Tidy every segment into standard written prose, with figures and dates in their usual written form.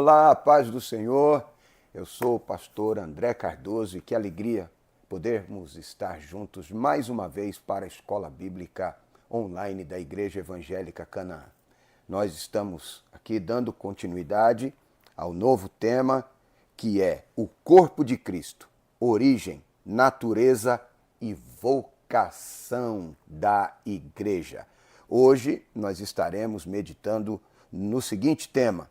Olá, paz do Senhor. Eu sou o pastor André Cardoso e que alegria podermos estar juntos mais uma vez para a Escola Bíblica Online da Igreja Evangélica Canaã. Nós estamos aqui dando continuidade ao novo tema que é o corpo de Cristo, origem, natureza e vocação da igreja. Hoje nós estaremos meditando no seguinte tema: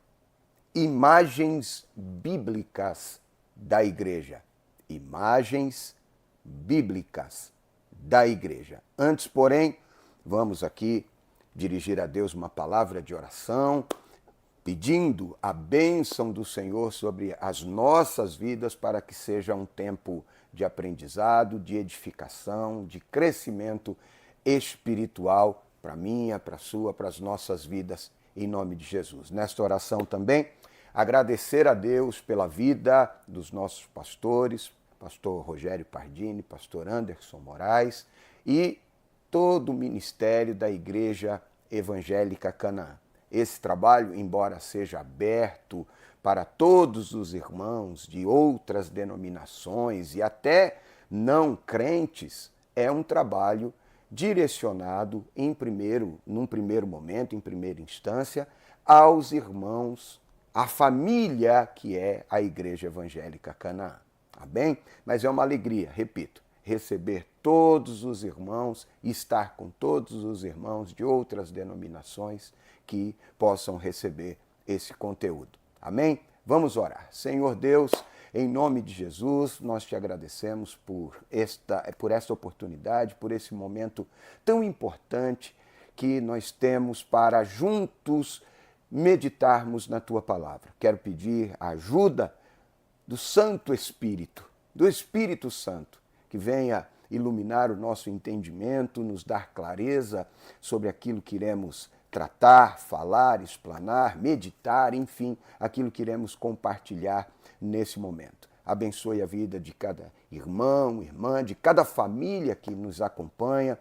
imagens bíblicas da igreja. Imagens bíblicas da igreja. Antes, porém, vamos aqui dirigir a Deus uma palavra de oração, pedindo a bênção do Senhor sobre as nossas vidas para que seja um tempo de aprendizado, de edificação, de crescimento espiritual para a minha, para a sua, para as nossas vidas, em nome de Jesus. Nesta oração também, agradecer a Deus pela vida dos nossos pastores, pastor Rogério Pardini, pastor Anderson Moraes e todo o ministério da Igreja Evangélica Canaã. Esse trabalho, embora seja aberto para todos os irmãos de outras denominações e até não crentes, é um trabalho direcionado num primeiro momento, em primeira instância, aos irmãos, à família que é a Igreja Evangélica Canaã. Tá bem? Mas é uma alegria, repito, receber todos os irmãos e estar com todos os irmãos de outras denominações que possam receber esse conteúdo. Amém? Vamos orar. Senhor Deus, em nome de Jesus, nós te agradecemos por esta oportunidade, por esse momento tão importante que nós temos para juntos meditarmos na tua palavra. Quero pedir a ajuda do Santo Espírito, do Espírito Santo, que venha iluminar o nosso entendimento, nos dar clareza sobre aquilo que iremos tratar, falar, explanar, meditar, enfim, aquilo que iremos compartilhar nesse momento. Abençoe a vida de cada irmão, irmã, de cada família que nos acompanha,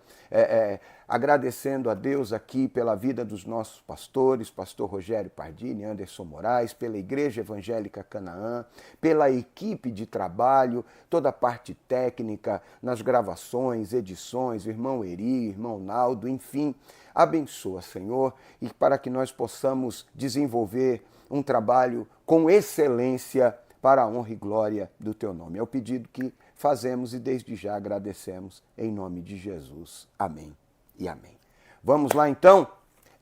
agradecendo a Deus aqui pela vida dos nossos pastores, pastor Rogério Pardini, Anderson Moraes, pela Igreja Evangélica Canaã, pela equipe de trabalho, toda a parte técnica, nas gravações, edições, irmão Eri, irmão Naldo, enfim. Abençoa, Senhor, e para que nós possamos desenvolver um trabalho com excelência para a honra e glória do teu nome. É o pedido que fazemos e desde já agradecemos em nome de Jesus. Amém e amém. Vamos lá então,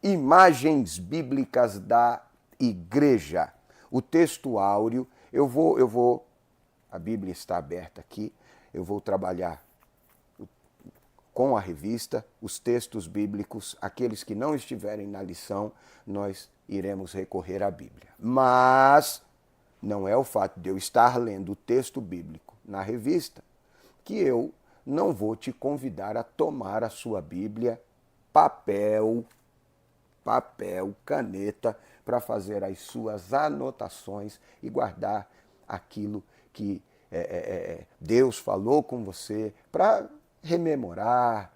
imagens bíblicas da igreja. O texto áureo, a Bíblia está aberta aqui, eu vou trabalhar com a revista, os textos bíblicos, aqueles que não estiverem na lição, nós iremos recorrer à Bíblia. Mas não é o fato de eu estar lendo o texto bíblico na revista que eu não vou te convidar a tomar a sua Bíblia, papel, caneta, para fazer as suas anotações e guardar aquilo que Deus falou com você para rememorar,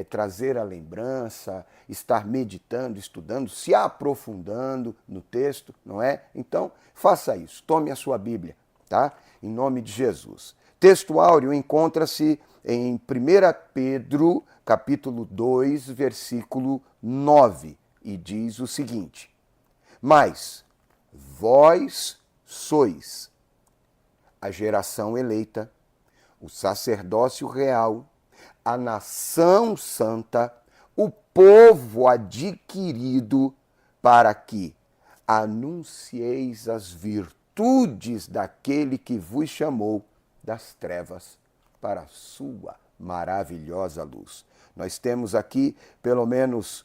trazer a lembrança, estar meditando, estudando, se aprofundando no texto, não é? Então, faça isso. Tome a sua Bíblia, tá? Em nome de Jesus. Texto áureo encontra-se em 1 Pedro, capítulo 2, versículo 9, e diz o seguinte: mas vós sois a geração eleita, o sacerdócio real, a nação santa, o povo adquirido, para que anuncieis as virtudes daquele que vos chamou das trevas para a sua maravilhosa luz. Nós temos aqui pelo menos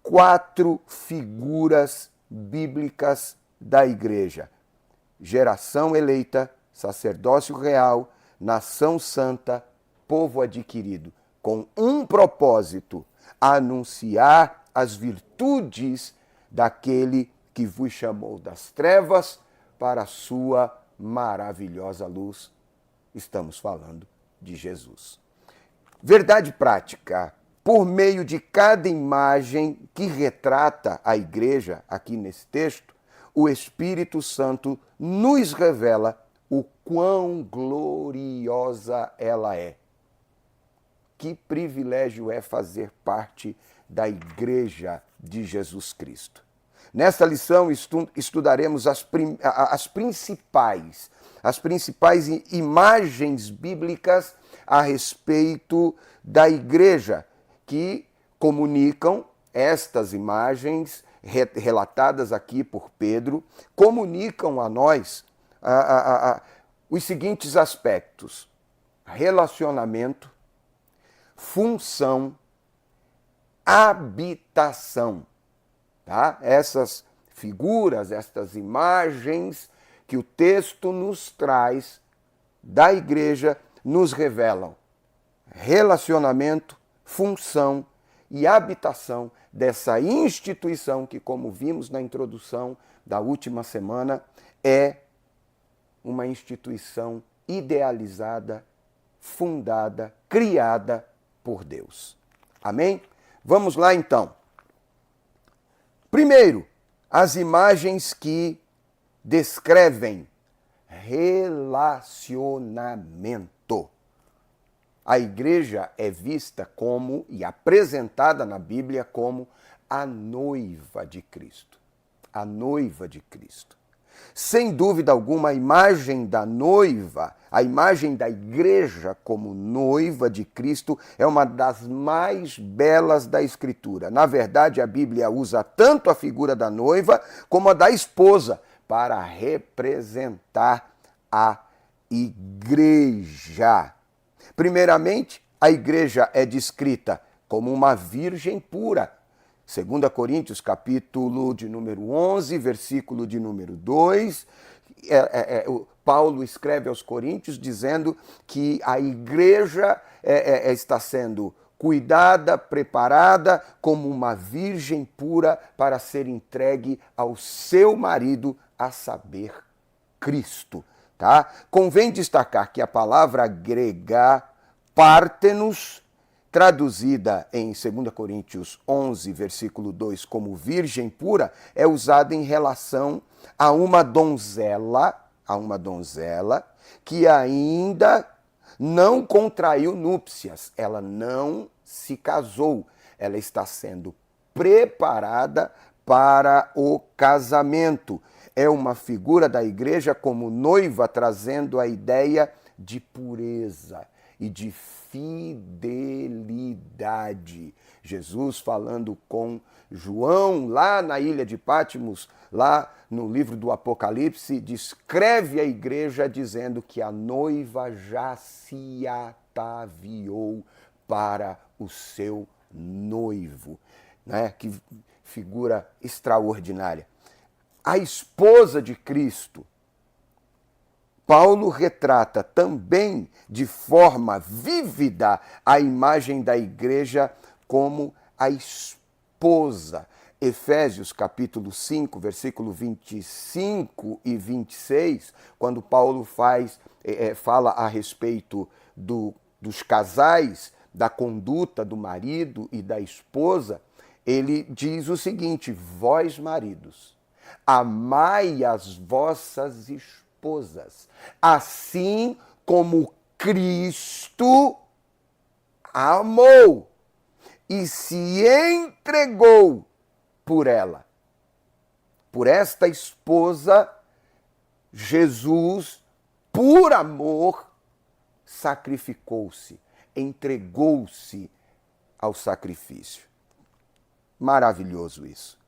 4 figuras bíblicas da igreja: geração eleita, sacerdócio real, nação santa, povo adquirido, com um propósito: anunciar as virtudes daquele que vos chamou das trevas para a sua maravilhosa luz. Estamos falando de Jesus. Verdade prática: por meio de cada imagem que retrata a igreja aqui nesse texto, o Espírito Santo nos revela o quão gloriosa ela é. Que privilégio é fazer parte da Igreja de Jesus Cristo. Nesta lição estudaremos as principais imagens bíblicas a respeito da Igreja, que comunicam estas imagens relatadas aqui por Pedro, comunicam a nós os seguintes aspectos: relacionamento, função, habitação. Tá? Essas figuras, estas imagens que o texto nos traz da igreja nos revelam relacionamento, função e habitação dessa instituição que, como vimos na introdução da última semana, é uma instituição idealizada, fundada, criada por Deus. Amém? Vamos lá então. Primeiro, as imagens que descrevem relacionamento. A igreja é vista como e apresentada na Bíblia como a noiva de Cristo. A noiva de Cristo. Sem dúvida alguma, a imagem da noiva, a imagem da igreja como noiva de Cristo é uma das mais belas da Escritura. Na verdade, a Bíblia usa tanto a figura da noiva como a da esposa para representar a igreja. Primeiramente, a igreja é descrita como uma virgem pura. 2 Coríntios, capítulo de número 11, versículo de número 2, Paulo escreve aos Coríntios dizendo que a igreja está sendo cuidada, preparada como uma virgem pura para ser entregue ao seu marido, a saber, Cristo. Tá? Convém destacar que a palavra grega pártenos, traduzida em 2 Coríntios 11, versículo 2, como virgem pura, é usada em relação a uma donzela que ainda não contraiu núpcias, ela não se casou, ela está sendo preparada para o casamento. É uma figura da igreja como noiva, trazendo a ideia de pureza e de fidelidade. Jesus falando com João lá na ilha de Patmos, lá no livro do Apocalipse, descreve a igreja dizendo que a noiva já se ataviou para o seu noivo. Né? Que figura extraordinária. A esposa de Cristo, Paulo retrata também de forma vívida a imagem da igreja como a esposa. Efésios capítulo 5, versículo 25 e 26, quando Paulo fala a respeito dos casais, da conduta do marido e da esposa, ele diz o seguinte: vós maridos, amai as vossas esposas, assim como Cristo amou e se entregou por ela. Por esta esposa, Jesus, por amor, sacrificou-se, entregou-se ao sacrifício. Maravilhoso isso.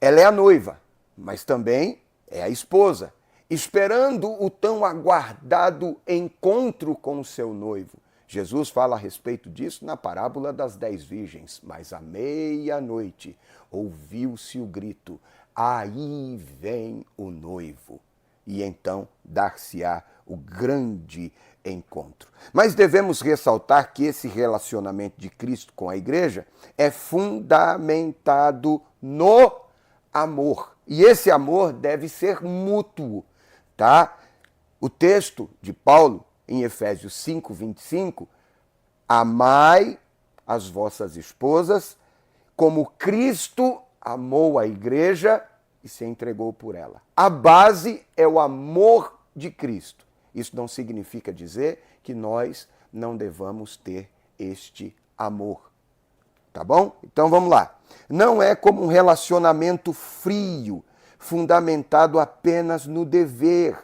Ela é a noiva, mas também é a esposa, esperando o tão aguardado encontro com o seu noivo. Jesus fala a respeito disso na parábola das 10 virgens. Mas à meia-noite ouviu-se o grito: aí vem o noivo. E então dar-se-á o grande encontro. Mas devemos ressaltar que esse relacionamento de Cristo com a igreja é fundamentado no amor. E esse amor deve ser mútuo, tá? O texto de Paulo, em Efésios 5, 25, amai as vossas esposas como Cristo amou a igreja e se entregou por ela. A base é o amor de Cristo. Isso não significa dizer que nós não devamos ter este amor. Tá bom? Então vamos lá. Não é como um relacionamento frio, fundamentado apenas no dever,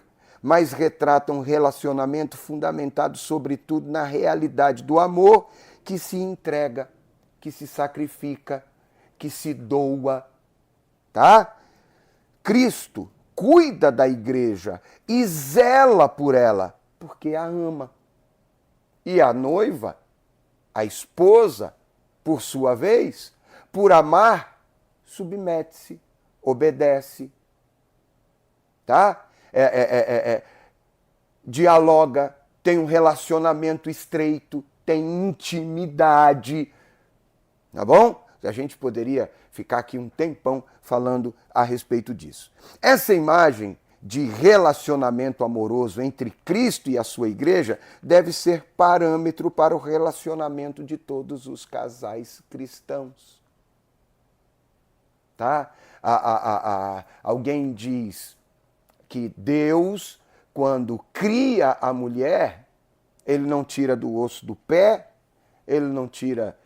mas retrata um relacionamento fundamentado sobretudo na realidade do amor que se entrega, que se sacrifica, que se doa, tá? Cristo cuida da igreja e zela por ela, porque a ama. E a noiva, a esposa, por sua vez, por amar, submete-se, obedece, tá? Dialoga, tem um relacionamento estreito, tem intimidade, tá bom? A gente poderia ficar aqui um tempão falando a respeito disso. Essa imagem de relacionamento amoroso entre Cristo e a sua igreja deve ser parâmetro para o relacionamento de todos os casais cristãos. Tá? Alguém diz que Deus, quando cria a mulher, ele não tira do osso do pé, ele não tira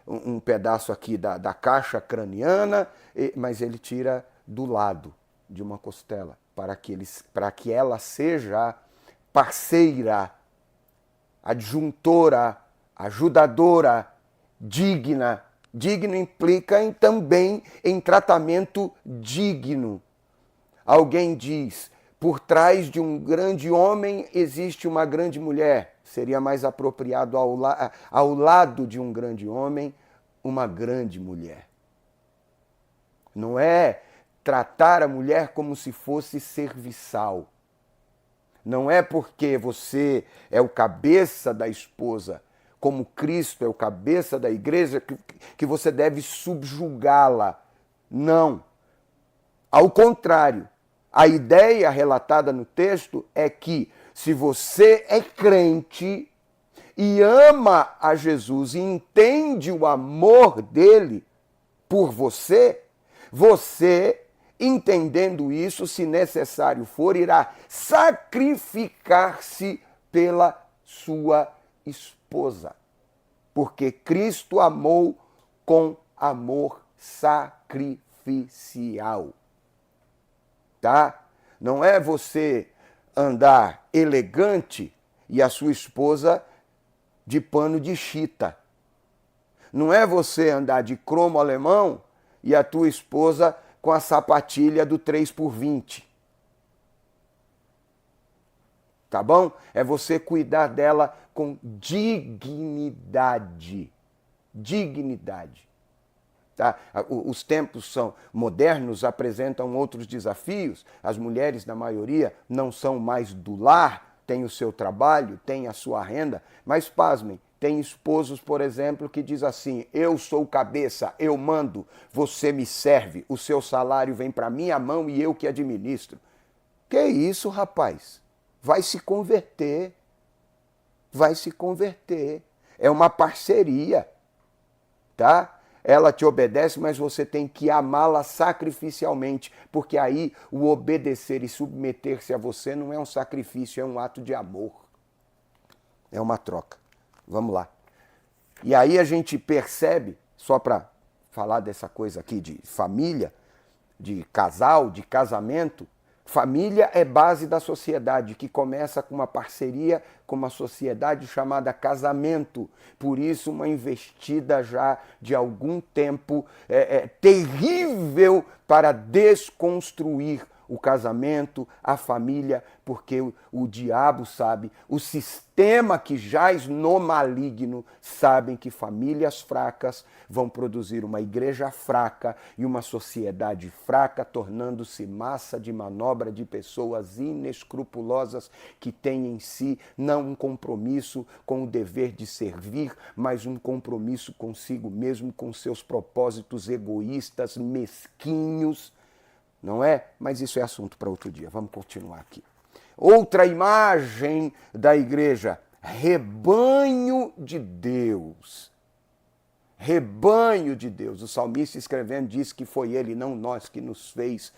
um pedaço aqui da caixa craniana, mas ele tira do lado de uma costela, para que ela seja parceira, adjuntora, ajudadora, digna. Digno implica também em tratamento digno. Alguém diz, por trás de um grande homem existe uma grande mulher. Seria mais apropriado ao lado de um grande homem, uma grande mulher. Não é tratar a mulher como se fosse serviçal. Não é porque você é o cabeça da esposa, como Cristo é o cabeça da igreja, que você deve subjugá-la. Não. Ao contrário, a ideia relatada no texto é que se você é crente e ama a Jesus e entende o amor dele por você, você, entendendo isso, se necessário for, irá sacrificar-se pela sua esposa. Porque Cristo amou com amor sacrificial. Tá? Não é você andar elegante e a sua esposa de pano de chita. Não é você andar de cromo alemão e a tua esposa com a sapatilha do 3x20. Tá bom? É você cuidar dela com dignidade. Dignidade. Tá? Os tempos são modernos, apresentam outros desafios. As mulheres, na maioria, não são mais do lar, têm o seu trabalho, têm a sua renda, mas pasmem, tem esposos, por exemplo, que diz assim, eu sou cabeça, eu mando, você me serve, o seu salário vem para minha mão e eu que administro. Que isso, rapaz? Vai se converter. Vai se converter. É uma parceria, tá? Ela te obedece, mas você tem que amá-la sacrificialmente, porque aí o obedecer e submeter-se a você não é um sacrifício, é um ato de amor. É uma troca. Vamos lá. E aí a gente percebe, só para falar dessa coisa aqui de família, de casal, de casamento, família é base da sociedade, que começa com uma parceria com uma sociedade chamada casamento. Por isso, uma investida já de algum tempo terrível para desconstruir o casamento, a família, porque o diabo sabe, o sistema que jaz no maligno sabem que famílias fracas vão produzir uma igreja fraca e uma sociedade fraca, tornando-se massa de manobra de pessoas inescrupulosas que têm em si não um compromisso com o dever de servir, mas um compromisso consigo mesmo, com seus propósitos egoístas, mesquinhos. Não é? Mas isso é assunto para outro dia. Vamos continuar aqui. Outra imagem da igreja, rebanho de Deus. rebanho de Deus. O salmista escrevendo diz que foi ele, não nós, que nos fez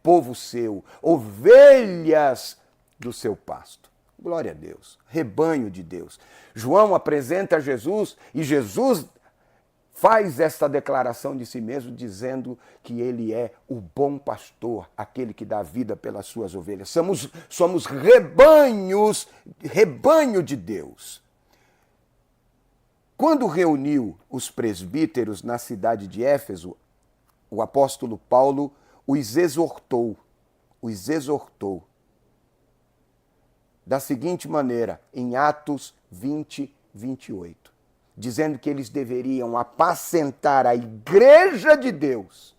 povo seu, ovelhas do seu pasto. Glória a Deus, rebanho de Deus. João apresenta Jesus e Jesus faz esta declaração de si mesmo, dizendo que ele é o bom pastor, aquele que dá vida pelas suas ovelhas. Somos rebanho de Deus. Quando reuniu os presbíteros na cidade de Éfeso, o apóstolo Paulo os exortou da seguinte maneira, em Atos 20, 28, dizendo que eles deveriam apacentar a igreja de Deus,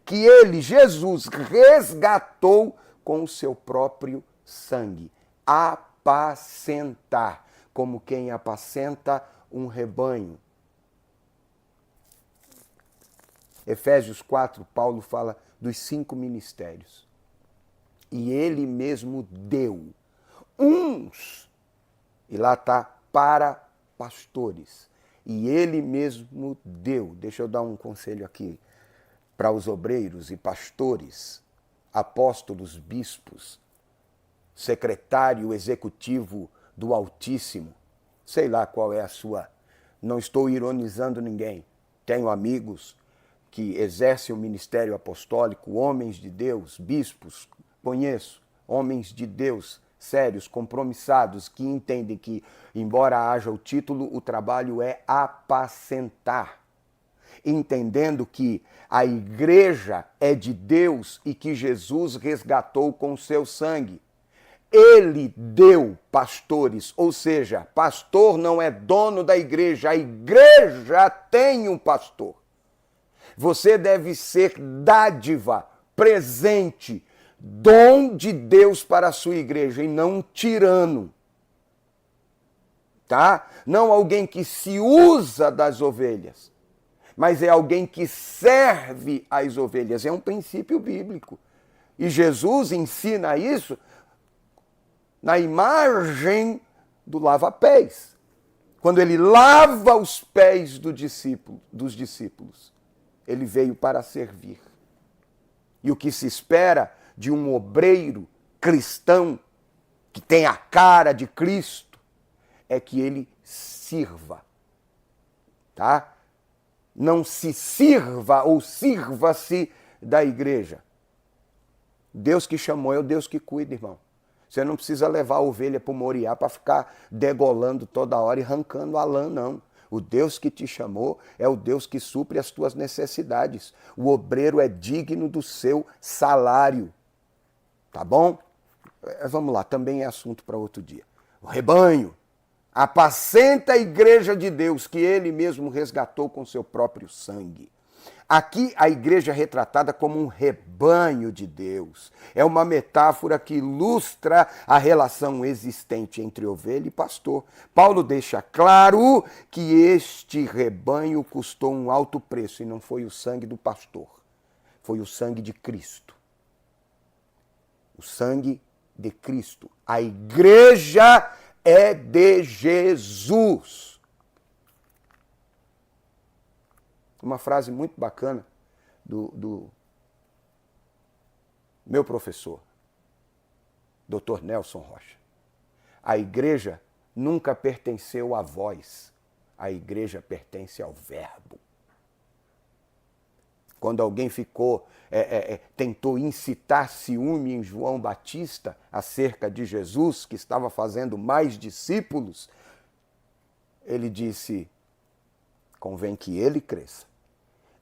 que ele, Jesus, resgatou com o seu próprio sangue. Apacentar, como quem apacenta um rebanho. Efésios 4, Paulo fala dos 5 ministérios. E ele mesmo deu uns, e lá está, para pastores. E ele mesmo deu. Deixa eu dar um conselho aqui para os obreiros e pastores, apóstolos, bispos, secretário executivo do Altíssimo. Sei lá qual é a sua. Não estou ironizando ninguém. Tenho amigos que exercem o ministério apostólico, homens de Deus, bispos, conheço, homens de Deus, sérios, compromissados, que entendem que, embora haja o título, o trabalho é apacentar, entendendo que a igreja é de Deus e que Jesus resgatou com o seu sangue. Ele deu pastores, ou seja, pastor não é dono da igreja, a igreja tem um pastor. Você deve ser dádiva, presente, dom de Deus para a sua igreja e não um tirano, tá? Não alguém que se usa das ovelhas, mas é alguém que serve às ovelhas. É um princípio bíblico. E Jesus ensina isso na imagem do lava-pés, quando ele lava os pés dos discípulos. Ele veio para servir. E o que se espera de um obreiro cristão que tem a cara de Cristo é que ele sirva, tá? Não se sirva ou sirva-se da igreja. Deus que chamou é o Deus que cuida, irmão. Você não precisa levar a ovelha para o Moriá para ficar degolando toda hora e arrancando a lã, não. O Deus que te chamou é o Deus que supre as tuas necessidades. O obreiro é digno do seu salário. Tá bom? Vamos lá, também é assunto para outro dia. O rebanho apacenta a igreja de Deus, que ele mesmo resgatou com seu próprio sangue. Aqui a igreja é retratada como um rebanho de Deus. É uma metáfora que ilustra a relação existente entre ovelha e pastor. Paulo deixa claro que este rebanho custou um alto preço e não foi o sangue do pastor, foi o sangue de Cristo. O sangue de Cristo. A igreja é de Jesus. Uma frase muito bacana do meu professor, Dr. Nelson Rocha. A igreja nunca pertenceu a vós, a igreja pertence ao Verbo. Quando alguém tentou incitar ciúme em João Batista acerca de Jesus, que estava fazendo mais discípulos, ele disse: convém que ele cresça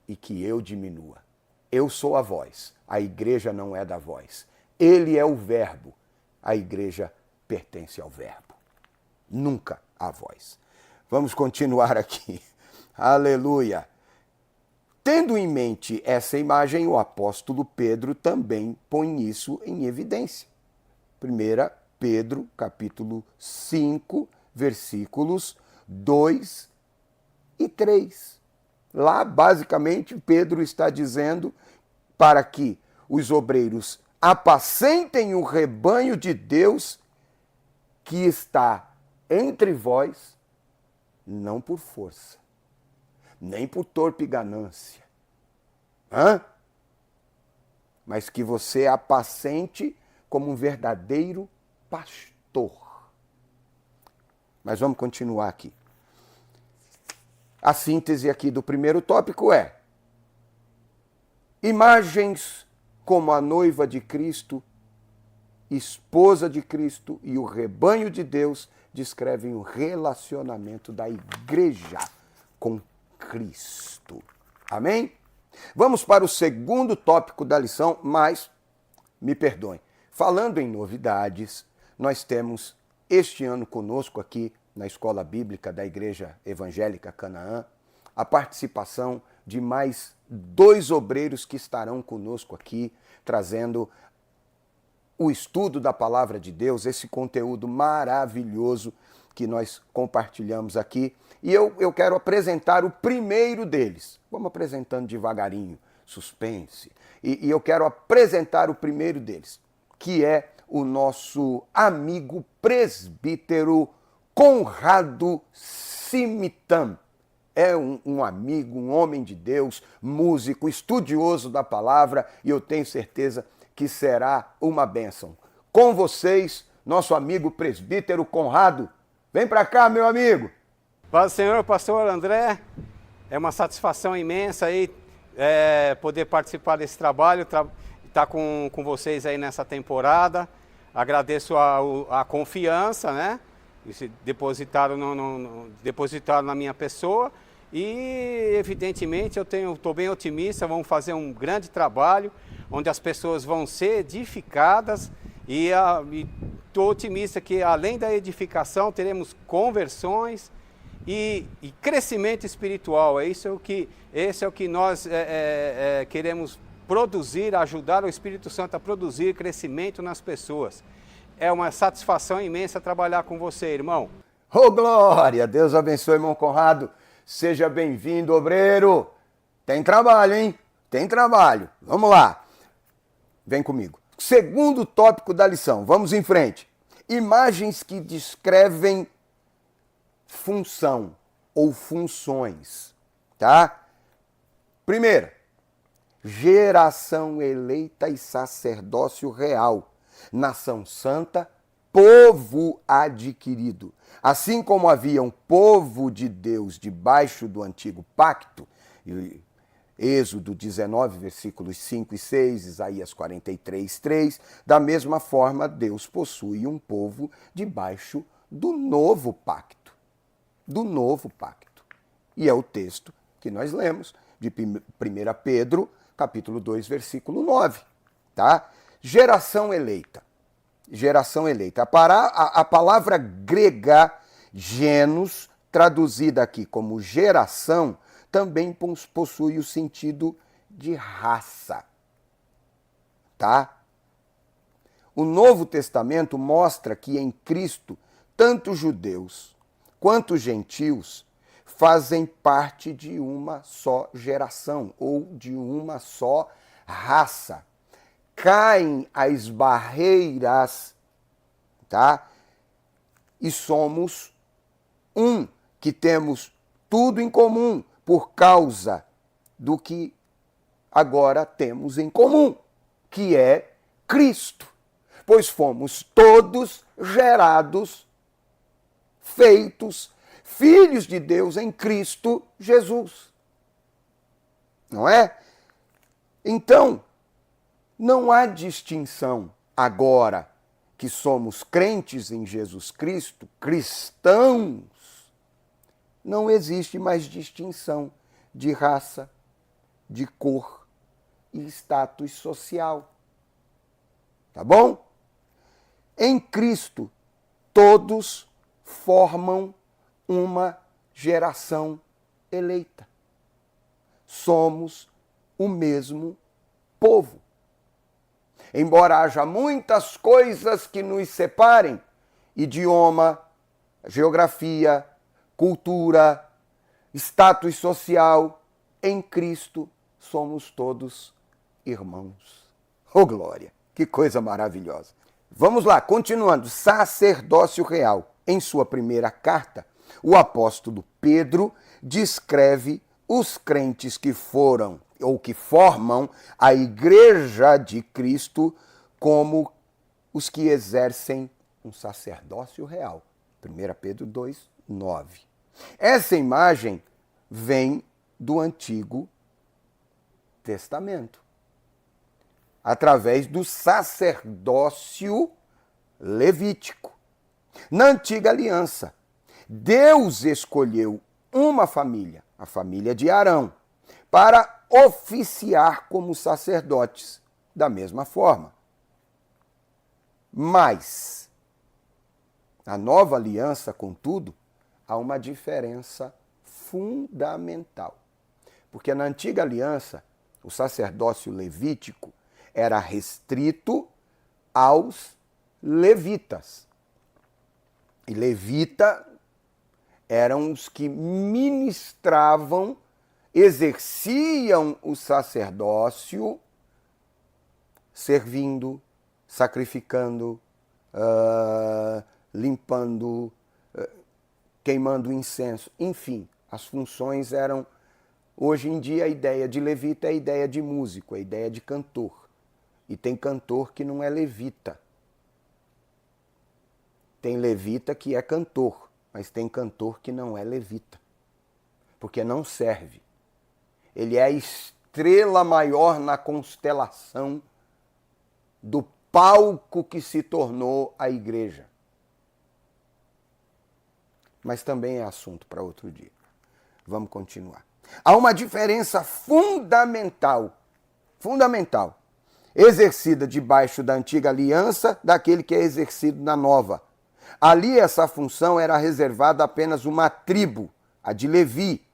e que eu diminua. Eu sou a voz, a igreja não é da voz. Ele é o Verbo, a igreja pertence ao Verbo, nunca a voz. Vamos continuar aqui. Aleluia! Tendo em mente essa imagem, o apóstolo Pedro também põe isso em evidência. 1 Pedro, capítulo 5, versículos 2 e 3. Lá, basicamente, Pedro está dizendo para que os obreiros apacentem o rebanho de Deus que está entre vós, não por força, nem por torpe ganância. Hã? Mas que você apacente como um verdadeiro pastor. Mas vamos continuar aqui. A síntese aqui do primeiro tópico é: imagens como a noiva de Cristo, esposa de Cristo e o rebanho de Deus descrevem o relacionamento da igreja com Cristo. Amém? Vamos para o segundo tópico da lição, mas, me perdoem, falando em novidades, nós temos este ano conosco aqui na Escola Bíblica da Igreja Evangélica Canaã a participação de mais 2 obreiros que estarão conosco aqui, trazendo o estudo da Palavra de Deus, esse conteúdo maravilhoso que nós compartilhamos aqui. E eu quero apresentar o primeiro deles. Vamos apresentando devagarinho, suspense. E eu quero apresentar o primeiro deles, que é o nosso amigo presbítero Conrado Simitam. É um amigo, um homem de Deus, músico, estudioso da palavra, e eu tenho certeza que será uma bênção. Com vocês, nosso amigo presbítero Conrado. Vem para cá, meu amigo. Paz do Senhor, pastor André. É uma satisfação imensa aí poder participar desse trabalho, estar com vocês aí nessa temporada. Agradeço a confiança, né? Depositaram na minha pessoa. E, evidentemente, eu estou bem otimista, vamos fazer um grande trabalho, onde as pessoas vão ser edificadas e estou otimista que, além da edificação, teremos conversões e crescimento espiritual. Esse é o que nós queremos produzir, ajudar o Espírito Santo a produzir crescimento nas pessoas. É uma satisfação imensa trabalhar com você, irmão. Ô, glória! Deus abençoe, irmão Conrado. Seja bem-vindo, obreiro. Tem trabalho, hein? Tem trabalho. Vamos lá. Vem comigo. Segundo tópico da lição. Vamos em frente. Imagens que descrevem função ou funções, tá? Primeira, geração eleita e sacerdócio real, nação santa, povo adquirido. Assim como havia um povo de Deus debaixo do antigo pacto, Êxodo 19, versículos 5 e 6, Isaías 43, 3, da mesma forma Deus possui um povo debaixo do novo pacto. Do novo pacto. E é o texto que nós lemos de 1 Pedro, capítulo 2, versículo 9. Tá? Geração eleita. Geração eleita. A palavra grega genos, traduzida aqui como geração, também possui o sentido de raça. Tá? O Novo Testamento mostra que em Cristo, tanto judeus quanto gentios fazem parte de uma só geração ou de uma só raça. Caem as barreiras, tá? E somos um, que temos tudo em comum por causa do que agora temos em comum, que é Cristo. Pois fomos todos gerados, feitos filhos de Deus em Cristo Jesus. Não é? Então, não há distinção agora que somos crentes em Jesus Cristo, cristãos. Não existe mais distinção de raça, de cor e status social. Tá bom? Em Cristo, todos formam uma geração eleita. Somos o mesmo povo. Embora haja muitas coisas que nos separem, idioma, geografia, cultura, status social, em Cristo somos todos irmãos. Oh, glória! Que coisa maravilhosa! Vamos lá, continuando. Sacerdócio real. Em sua primeira carta, o apóstolo Pedro descreve os crentes que foram ou que formam a Igreja de Cristo como os que exercem um sacerdócio real. 1 Pedro 2, 9. Essa imagem vem do Antigo Testamento, através do sacerdócio levítico. Na Antiga Aliança, Deus escolheu uma família, a família de Arão, para oficiar como sacerdotes, da mesma forma. Mas, na nova aliança, contudo, há uma diferença fundamental. Porque na antiga aliança, o sacerdócio levítico era restrito aos levitas. E levita eram os que ministravam, exerciam o sacerdócio, servindo, sacrificando, limpando, queimando incenso, enfim, as funções eram... Hoje em dia a ideia de levita é a ideia de músico, é a ideia de cantor. E tem cantor que não é levita. Tem levita que é cantor, mas tem cantor que não é levita, porque não serve. Ele é a estrela maior na constelação do palco que se tornou a igreja. Mas também é assunto para outro dia. Vamos continuar. Há uma diferença fundamental, exercida debaixo da antiga aliança daquele que é exercido na nova. Ali essa função era reservada a apenas uma tribo, a de Levi.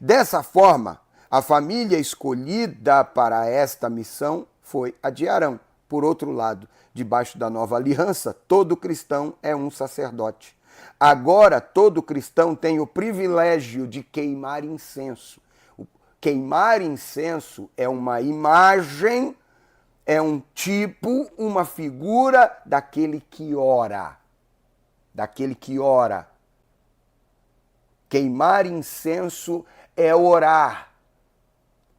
Dessa forma, a família escolhida para esta missão foi a de Arão. Por outro lado, debaixo da nova aliança, todo cristão é um sacerdote. Agora, todo cristão tem o privilégio de queimar incenso. Queimar incenso é uma imagem, é um tipo, uma figura daquele que ora. Daquele que ora. Queimar incenso é orar,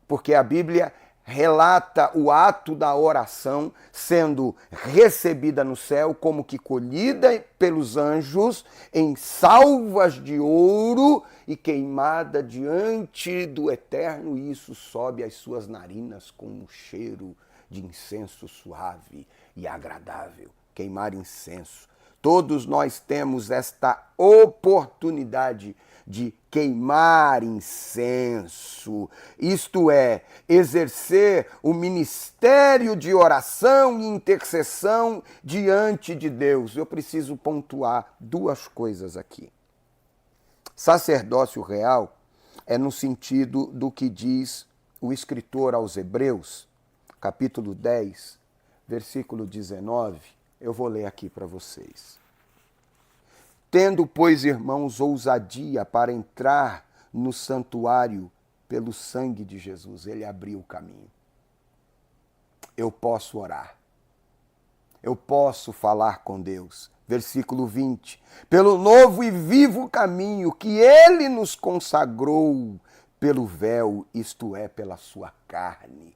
porque a Bíblia relata o ato da oração sendo recebida no céu como que colhida pelos anjos em salvas de ouro e queimada diante do Eterno, e isso sobe às suas narinas com um cheiro de incenso suave e agradável. Queimar incenso. Todos nós temos esta oportunidade de queimar incenso, isto é, exercer o ministério de oração e intercessão diante de Deus. Eu preciso pontuar duas coisas aqui. Sacerdócio real é no sentido do que diz o escritor aos Hebreus, capítulo 10, versículo 19. Eu vou ler aqui para vocês. Tendo, pois, irmãos, ousadia para entrar no santuário pelo sangue de Jesus. Ele abriu o caminho. Eu posso orar. Eu posso falar com Deus. Versículo 20. Pelo novo e vivo caminho que Ele nos consagrou pelo véu, isto é, pela sua carne.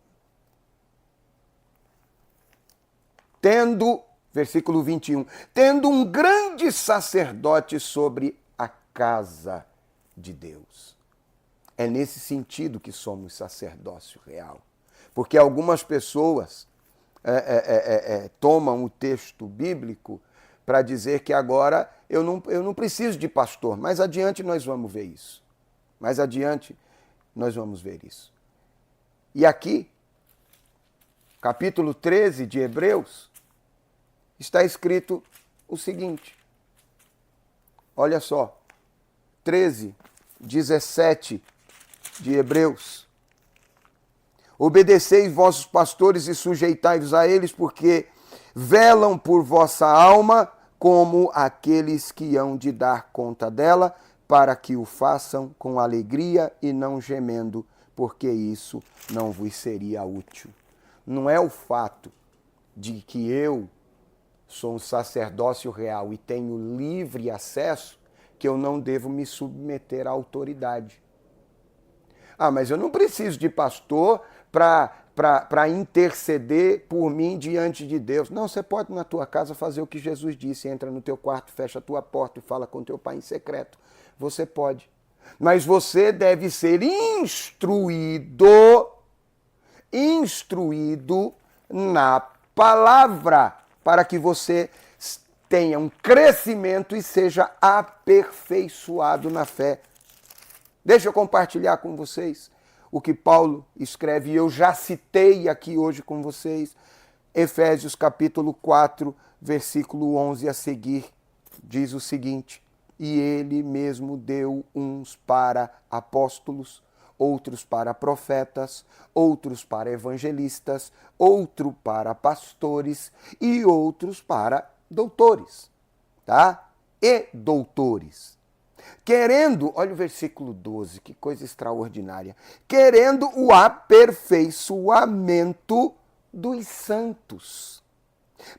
Versículo 21. Tendo um grande sacerdote sobre a casa de Deus. É nesse sentido que somos sacerdócio real. Porque algumas pessoas tomam o texto bíblico para dizer que agora eu não preciso de pastor. Mais adiante nós vamos ver isso. Mais adiante nós vamos ver isso. E aqui, capítulo 13 de Hebreus, está escrito o seguinte. Olha só. 13, 17 de Hebreus. Obedeceis vossos pastores e sujeitai-vos a eles, porque velam por vossa alma como aqueles que hão de dar conta dela, para que o façam com alegria e não gemendo, porque isso não vos seria útil. Não é o fato de que eu sou um sacerdócio real e tenho livre acesso que eu não devo me submeter à autoridade. Ah, mas eu não preciso de pastor para interceder por mim diante de Deus. Não, você pode na tua casa fazer o que Jesus disse, entra no teu quarto, fecha a tua porta e fala com teu pai em secreto. Você pode. Mas você deve ser instruído na palavra, para que você tenha um crescimento e seja aperfeiçoado na fé. Deixa eu compartilhar com vocês o que Paulo escreve, e eu já citei aqui hoje com vocês, Efésios capítulo 4, versículo 11 a seguir, diz o seguinte: e ele mesmo deu uns para apóstolos, outros para profetas, outros para evangelistas, outro para pastores e outros para doutores, tá? E doutores. Querendo, olha o versículo 12, que coisa extraordinária. Querendo o aperfeiçoamento dos santos.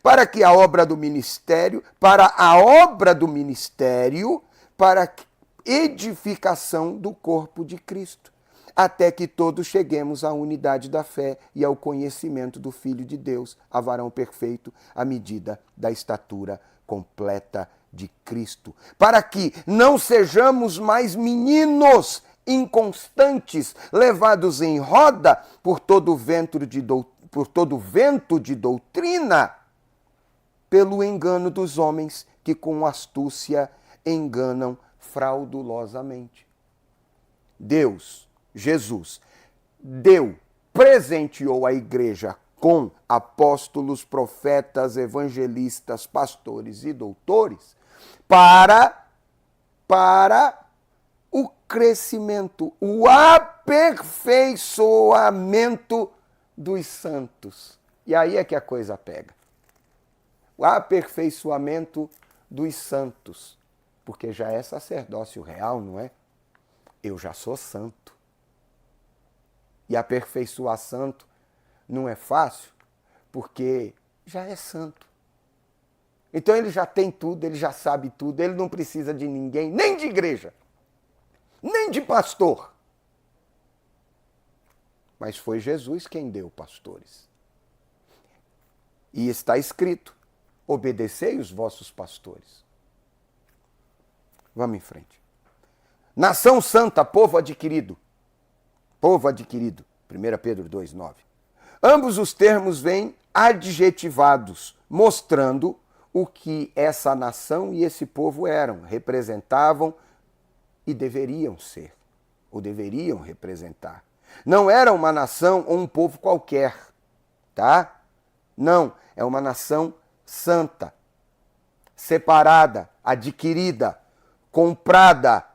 Para a obra do ministério, para edificação do corpo de Cristo, até que todos cheguemos à unidade da fé e ao conhecimento do Filho de Deus, a varão perfeito, à medida da estatura completa de Cristo, para que não sejamos mais meninos inconstantes, levados em roda por todo vento de doutrina, pelo engano dos homens que com astúcia enganam fraudulosamente. Deus, Jesus, presenteou a igreja com apóstolos, profetas, evangelistas, pastores e doutores para o crescimento, o aperfeiçoamento dos santos. E aí é que a coisa pega. O aperfeiçoamento dos santos, porque já é sacerdócio real, não é? Eu já sou santo. E aperfeiçoar santo não é fácil, porque já é santo. Então ele já tem tudo, ele já sabe tudo, ele não precisa de ninguém, nem de igreja, nem de pastor. Mas foi Jesus quem deu pastores. E está escrito: obedecei os vossos pastores. Vamos em frente. Nação santa, povo adquirido. Povo adquirido. 1 Pedro 2,9. Ambos os termos vêm adjetivados, mostrando o que essa nação e esse povo eram, representavam e deveriam ser, ou deveriam representar. Não era uma nação ou um povo qualquer, tá? Não, é uma nação santa, separada, adquirida, comprada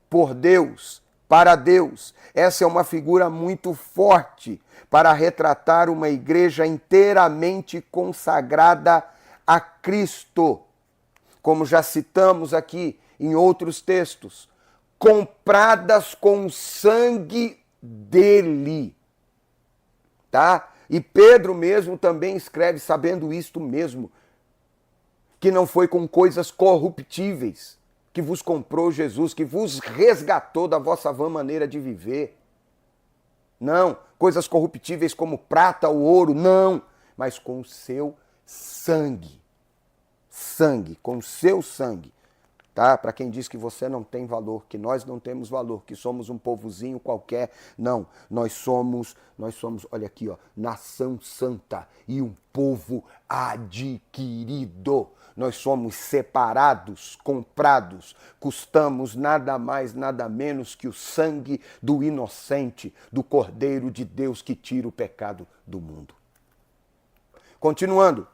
por Deus, para Deus. Essa é uma figura muito forte para retratar uma igreja inteiramente consagrada a Cristo. Como já citamos aqui em outros textos, compradas com o sangue dele. Tá? E Pedro mesmo também escreve sabendo isto mesmo, que não foi com coisas corruptíveis que vos comprou Jesus, que vos resgatou da vossa vã maneira de viver. Não, coisas corruptíveis como prata ou ouro, não, mas com o seu sangue. Sangue, com o seu sangue. Tá? Para quem diz que você não tem valor, que nós não temos valor, que somos um povozinho qualquer, não, nós somos, olha aqui, ó, nação santa e um povo adquirido. Nós somos separados, comprados, custamos nada mais, nada menos que o sangue do inocente, do Cordeiro de Deus que tira o pecado do mundo. Continuando.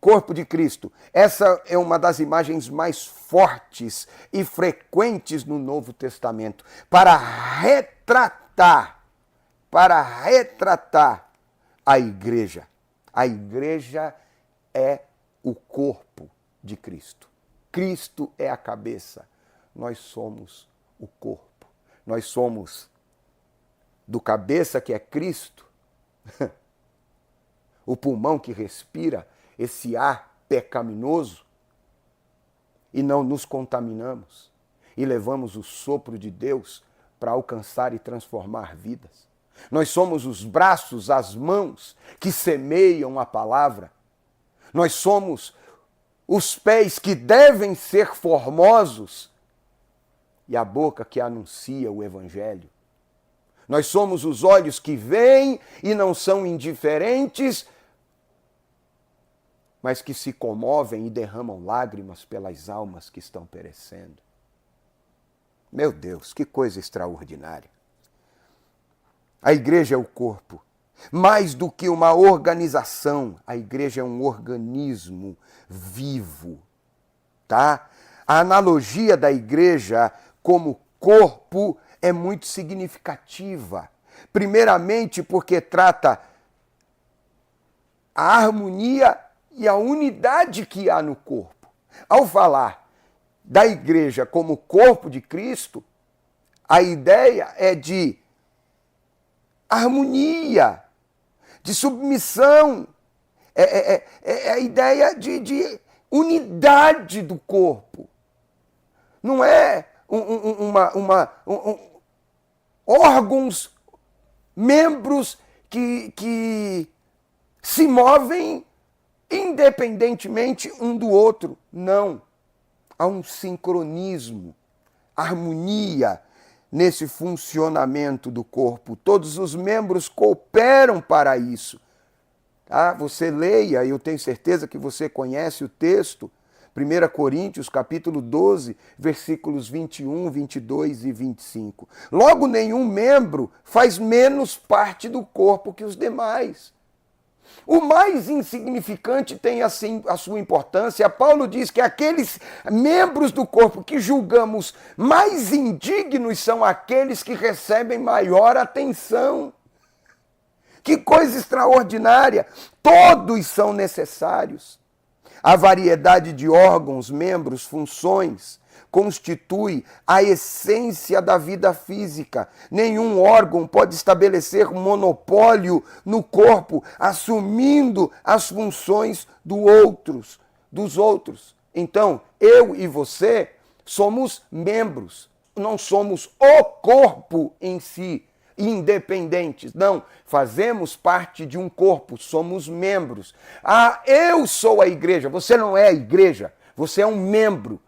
Corpo de Cristo. Essa é uma das imagens mais fortes e frequentes no Novo Testamento para retratar a igreja. A igreja é o corpo de Cristo. Cristo é a cabeça. Nós somos o corpo. Nós somos do cabeça que é Cristo, o pulmão que respira esse ar pecaminoso, e não nos contaminamos e levamos o sopro de Deus para alcançar e transformar vidas. Nós somos os braços, as mãos que semeiam a palavra. Nós somos os pés que devem ser formosos e a boca que anuncia o evangelho. Nós somos os olhos que veem e não são indiferentes, mas que se comovem e derramam lágrimas pelas almas que estão perecendo. Meu Deus, que coisa extraordinária. A igreja é o corpo. Mais do que uma organização, a igreja é um organismo vivo, tá? A analogia da igreja como corpo é muito significativa. Primeiramente porque trata a harmonia e a unidade que há no corpo. Ao falar da igreja como corpo de Cristo, a ideia é de harmonia, de submissão, é a ideia de unidade do corpo. Não é órgãos, membros que se movem independentemente um do outro. Não. Há um sincronismo, harmonia nesse funcionamento do corpo. Todos os membros cooperam para isso. Tá? Você leia, eu tenho certeza que você conhece o texto, 1 Coríntios, capítulo 12, versículos 21, 22 e 25. Logo, nenhum membro faz menos parte do corpo que os demais. O mais insignificante tem assim a sua importância. Paulo diz que aqueles membros do corpo que julgamos mais indignos são aqueles que recebem maior atenção. Que coisa extraordinária! Todos são necessários. A variedade de órgãos, membros, funções constitui a essência da vida física. Nenhum órgão pode estabelecer monopólio no corpo, assumindo as funções dos outros. Então, eu e você somos membros, não somos o corpo em si, independentes. Não, fazemos parte de um corpo, somos membros. Ah, eu sou a igreja. Você não é a igreja, você é um membro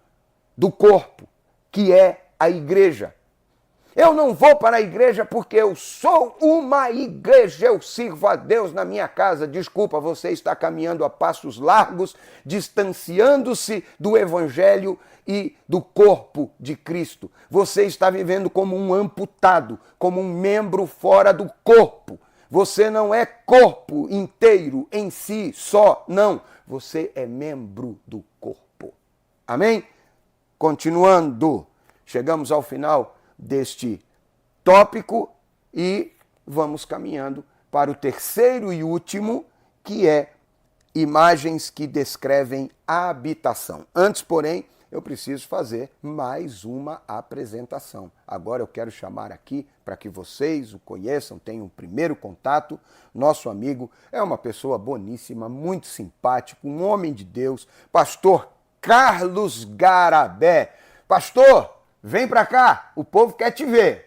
do corpo, que é a igreja. Eu não vou para a igreja porque eu sou uma igreja, eu sirvo a Deus na minha casa. Desculpa, você está caminhando a passos largos, distanciando-se do evangelho e do corpo de Cristo. Você está vivendo como um amputado, como um membro fora do corpo. Você não é corpo inteiro em si só, não. Você é membro do corpo. Amém? Continuando, chegamos ao final deste tópico e vamos caminhando para o terceiro e último, que é imagens que descrevem a habitação. Antes, porém, eu preciso fazer mais uma apresentação. Agora eu quero chamar aqui para que vocês o conheçam, tenham um primeiro contato. Nosso amigo é uma pessoa boníssima, muito simpático, um homem de Deus, pastor Carlos Garabé. Pastor, vem para cá, o povo quer te ver.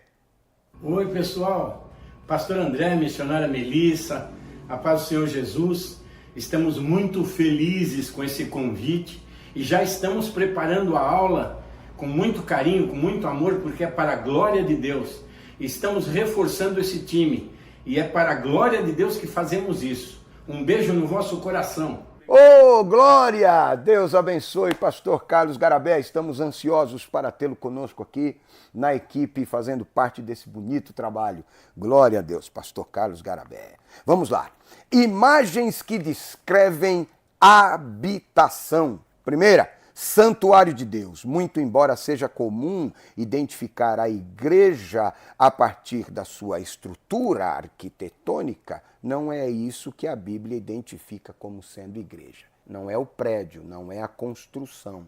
Oi, pessoal. Pastor André, missionária Melissa, a paz do Senhor Jesus. Estamos muito felizes com esse convite e já estamos preparando a aula com muito carinho, com muito amor, porque é para a glória de Deus. Estamos reforçando esse time e é para a glória de Deus que fazemos isso. Um beijo no vosso coração. Ô, glória! Deus abençoe, pastor Carlos Garabé. Estamos ansiosos para tê-lo conosco aqui na equipe, fazendo parte desse bonito trabalho. Glória a Deus, pastor Carlos Garabé. Vamos lá. Imagens que descrevem habitação. Primeira, santuário de Deus. Muito embora seja comum identificar a igreja a partir da sua estrutura arquitetônica, não é isso que a Bíblia identifica como sendo igreja. Não é o prédio, não é a construção.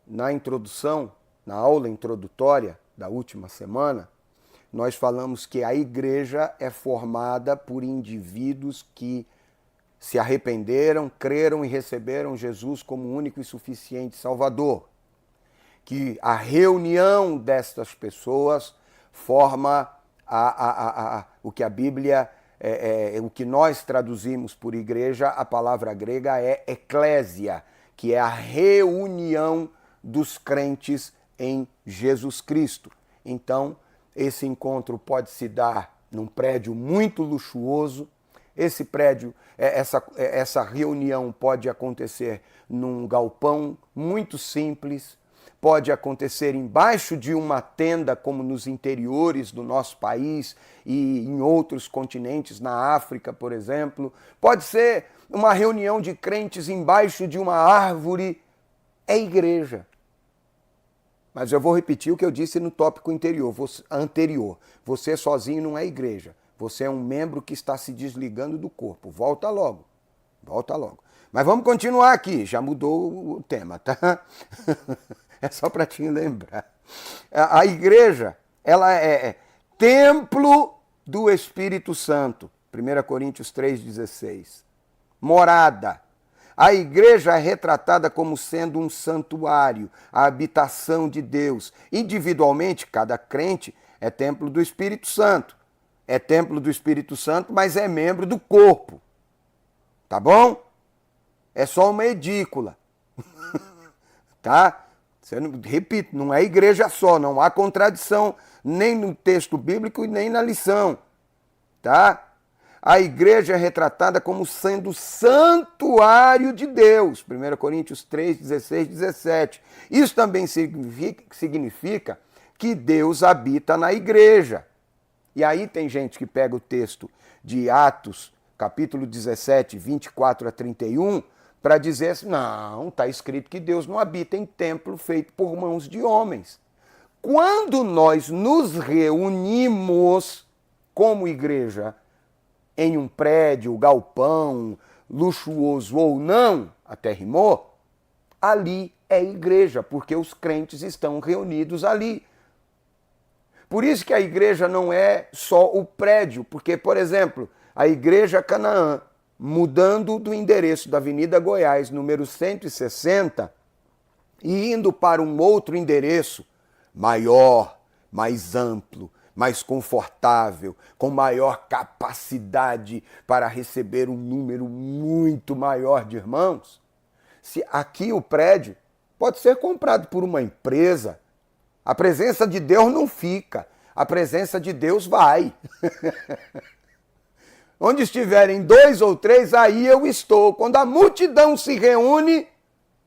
Na introdução, na aula introdutória da última semana, nós falamos que a igreja é formada por indivíduos que se arrependeram, creram e receberam Jesus como único e suficiente Salvador, que a reunião destas pessoas forma o que a Bíblia, o que nós traduzimos por igreja, a palavra grega é eclésia, que é a reunião dos crentes em Jesus Cristo. Então, esse encontro pode se dar num prédio muito luxuoso. Esse prédio, essa reunião pode acontecer num galpão muito simples, pode acontecer embaixo de uma tenda, como nos interiores do nosso país e em outros continentes, na África, por exemplo. Pode ser uma reunião de crentes embaixo de uma árvore. É igreja. Mas eu vou repetir o que eu disse no tópico anterior. Você sozinho não é igreja. Você é um membro que está se desligando do corpo. Volta logo. Volta logo. Mas vamos continuar aqui. Já mudou o tema, tá? É só para te lembrar. A igreja, ela é templo do Espírito Santo. 1 Coríntios 3,16. Morada. A igreja é retratada como sendo um santuário, a habitação de Deus. Individualmente, cada crente é templo do Espírito Santo. É templo do Espírito Santo, mas é membro do corpo. Tá bom? É só uma edícula. Tá? Repito, não é igreja só, não há contradição nem no texto bíblico e nem na lição. Tá? A igreja é retratada como sendo santuário de Deus. 1 Coríntios 3, 16, 17. Isso também significa que Deus habita na igreja. E aí tem gente que pega o texto de Atos, capítulo 17, 24 a 31, para dizer assim, não, está escrito que Deus não habita em templo feito por mãos de homens. Quando nós nos reunimos como igreja, em um prédio, galpão, luxuoso ou não, até rimou, ali é igreja, porque os crentes estão reunidos ali. Por isso que a igreja não é só o prédio, porque, por exemplo, a Igreja Canaã, mudando do endereço da Avenida Goiás, número 160, e indo para um outro endereço maior, mais amplo, mais confortável, com maior capacidade para receber um número muito maior de irmãos. Se aqui o prédio pode ser comprado por uma empresa, a presença de Deus não fica, a presença de Deus vai. Onde estiverem 2 ou 3, aí eu estou. Quando a multidão se reúne,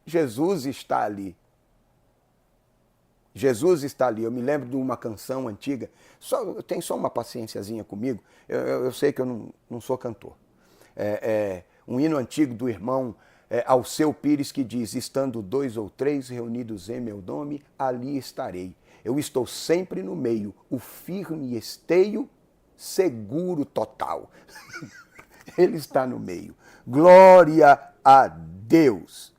Jesus está ali. Jesus está ali. Eu me lembro de uma canção antiga. Tem só uma paciênciazinha comigo. Eu sei que eu não sou cantor. Um hino antigo do irmão Alceu Pires que diz: estando 2 ou 3 reunidos em meu nome, ali estarei. Eu estou sempre no meio, o firme esteio, seguro total. Ele está no meio. Glória a Deus.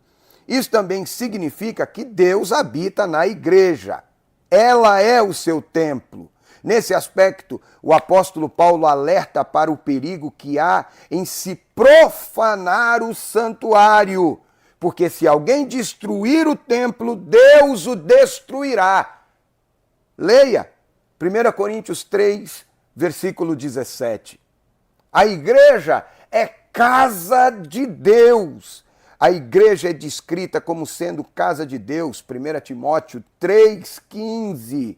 Isso também significa que Deus habita na igreja. Ela é o seu templo. Nesse aspecto, o apóstolo Paulo alerta para o perigo que há em se profanar o santuário. Porque se alguém destruir o templo, Deus o destruirá. Leia 1 Coríntios 3, versículo 17. A igreja é casa de Deus. A igreja é descrita como sendo casa de Deus, 1 Timóteo 3,15.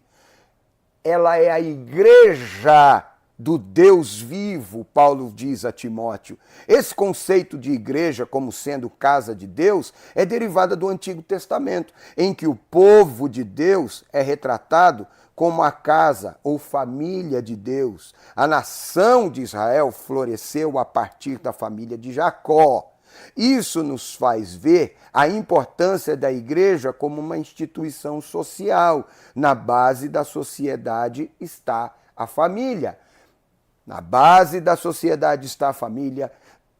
Ela é a igreja do Deus vivo, Paulo diz a Timóteo. Esse conceito de igreja como sendo casa de Deus é derivada do Antigo Testamento, em que o povo de Deus é retratado como a casa ou família de Deus. A nação de Israel floresceu a partir da família de Jacó. Isso nos faz ver a importância da igreja como uma instituição social. Na base da sociedade está a família. Na base da sociedade está a família.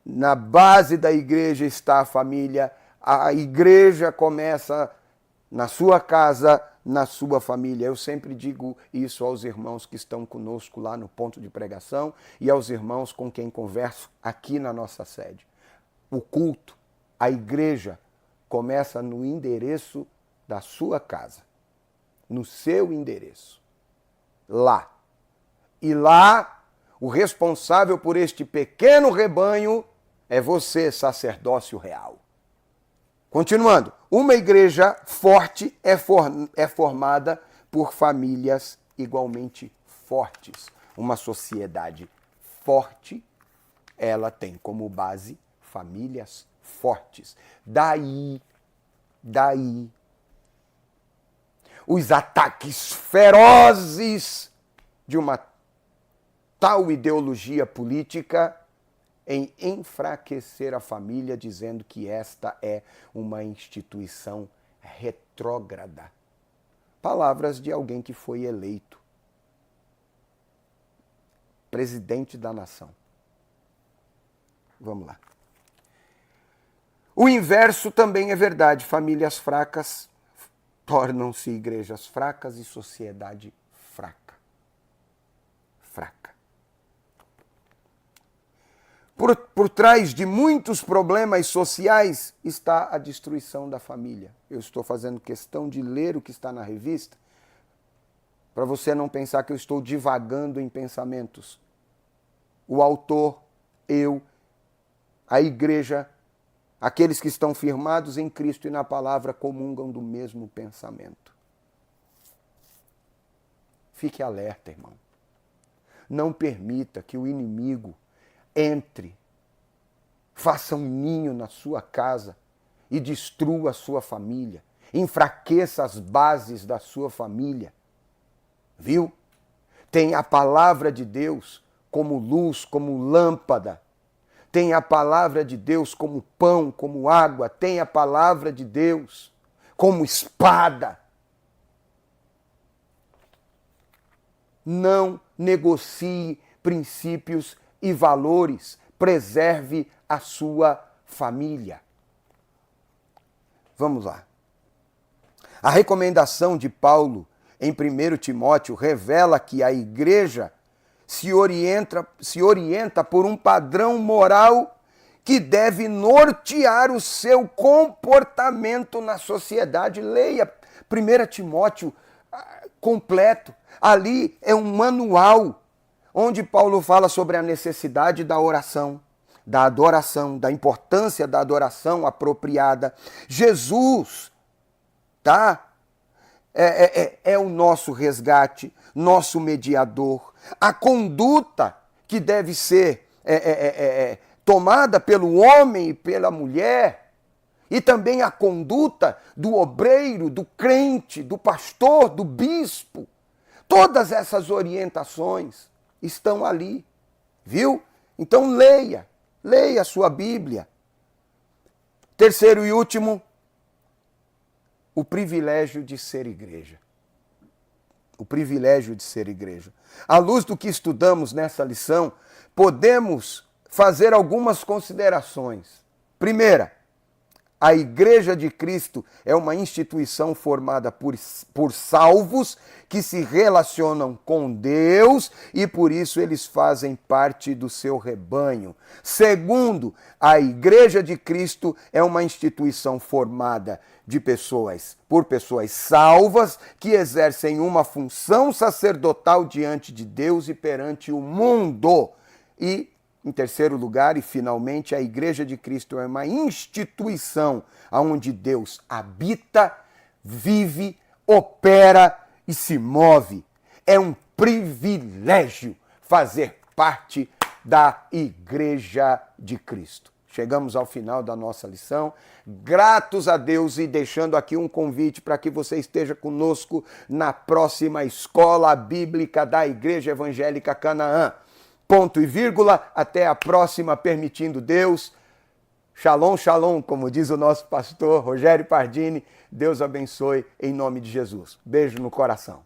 Na base da igreja está a família. A igreja começa na sua casa, na sua família. Eu sempre digo isso aos irmãos que estão conosco lá no ponto de pregação e aos irmãos com quem converso aqui na nossa sede. O culto, a igreja, começa no endereço da sua casa. no seu endereço. Lá. E lá, o responsável por este pequeno rebanho é você, sacerdócio real. Continuando, uma igreja forte é formada por famílias igualmente fortes. Uma sociedade forte, ela tem como base famílias fortes. Daí, os ataques ferozes de uma tal ideologia política em enfraquecer a família, dizendo que esta é uma instituição retrógrada. Palavras de alguém que foi eleito presidente da nação. Vamos lá. O inverso também é verdade. Famílias fracas tornam-se igrejas fracas e sociedade fraca. Fraca. Por trás de muitos problemas sociais está a destruição da família. Eu estou fazendo questão de ler o que está na revista, para você não pensar que eu estou divagando em pensamentos. O autor, eu, a igreja, aqueles que estão firmados em Cristo e na palavra comungam do mesmo pensamento. Fique alerta, irmão. Não permita que o inimigo entre, faça um ninho na sua casa e destrua a sua família, enfraqueça as bases da sua família. Viu? Tem a palavra de Deus como luz, como lâmpada. Tem a palavra de Deus como pão, como água. Tem a palavra de Deus como espada. Não negocie princípios e valores. Preserve a sua família. Vamos lá. A recomendação de Paulo em 1 Timóteo revela que a igreja se orienta por um padrão moral que deve nortear o seu comportamento na sociedade. Leia 1 Timóteo completo. Ali é um manual onde Paulo fala sobre a necessidade da oração, da adoração, da importância da adoração apropriada. Jesus, tá? É o nosso resgate, nosso mediador. A conduta que deve ser tomada pelo homem e pela mulher, e também a conduta do obreiro, do crente, do pastor, do bispo. Todas essas orientações estão ali, viu? Então leia a sua Bíblia. Terceiro e último, o privilégio de ser igreja. O privilégio de ser igreja. À luz do que estudamos nessa lição, podemos fazer algumas considerações. Primeira, a Igreja de Cristo é uma instituição formada por salvos que se relacionam com Deus e por isso eles fazem parte do seu rebanho. Segundo, a Igreja de Cristo é uma instituição formada por pessoas salvas que exercem uma função sacerdotal diante de Deus e perante o mundo. E em terceiro lugar, e finalmente, a Igreja de Cristo é uma instituição onde Deus habita, vive, opera e se move. É um privilégio fazer parte da Igreja de Cristo. Chegamos ao final da nossa lição, gratos a Deus e deixando aqui um convite para que você esteja conosco na próxima Escola Bíblica da Igreja Evangélica Canaã. Ponto e vírgula, até a próxima, permitindo Deus. Shalom, shalom, como diz o nosso pastor Rogério Pardini. Deus abençoe em nome de Jesus. Beijo no coração.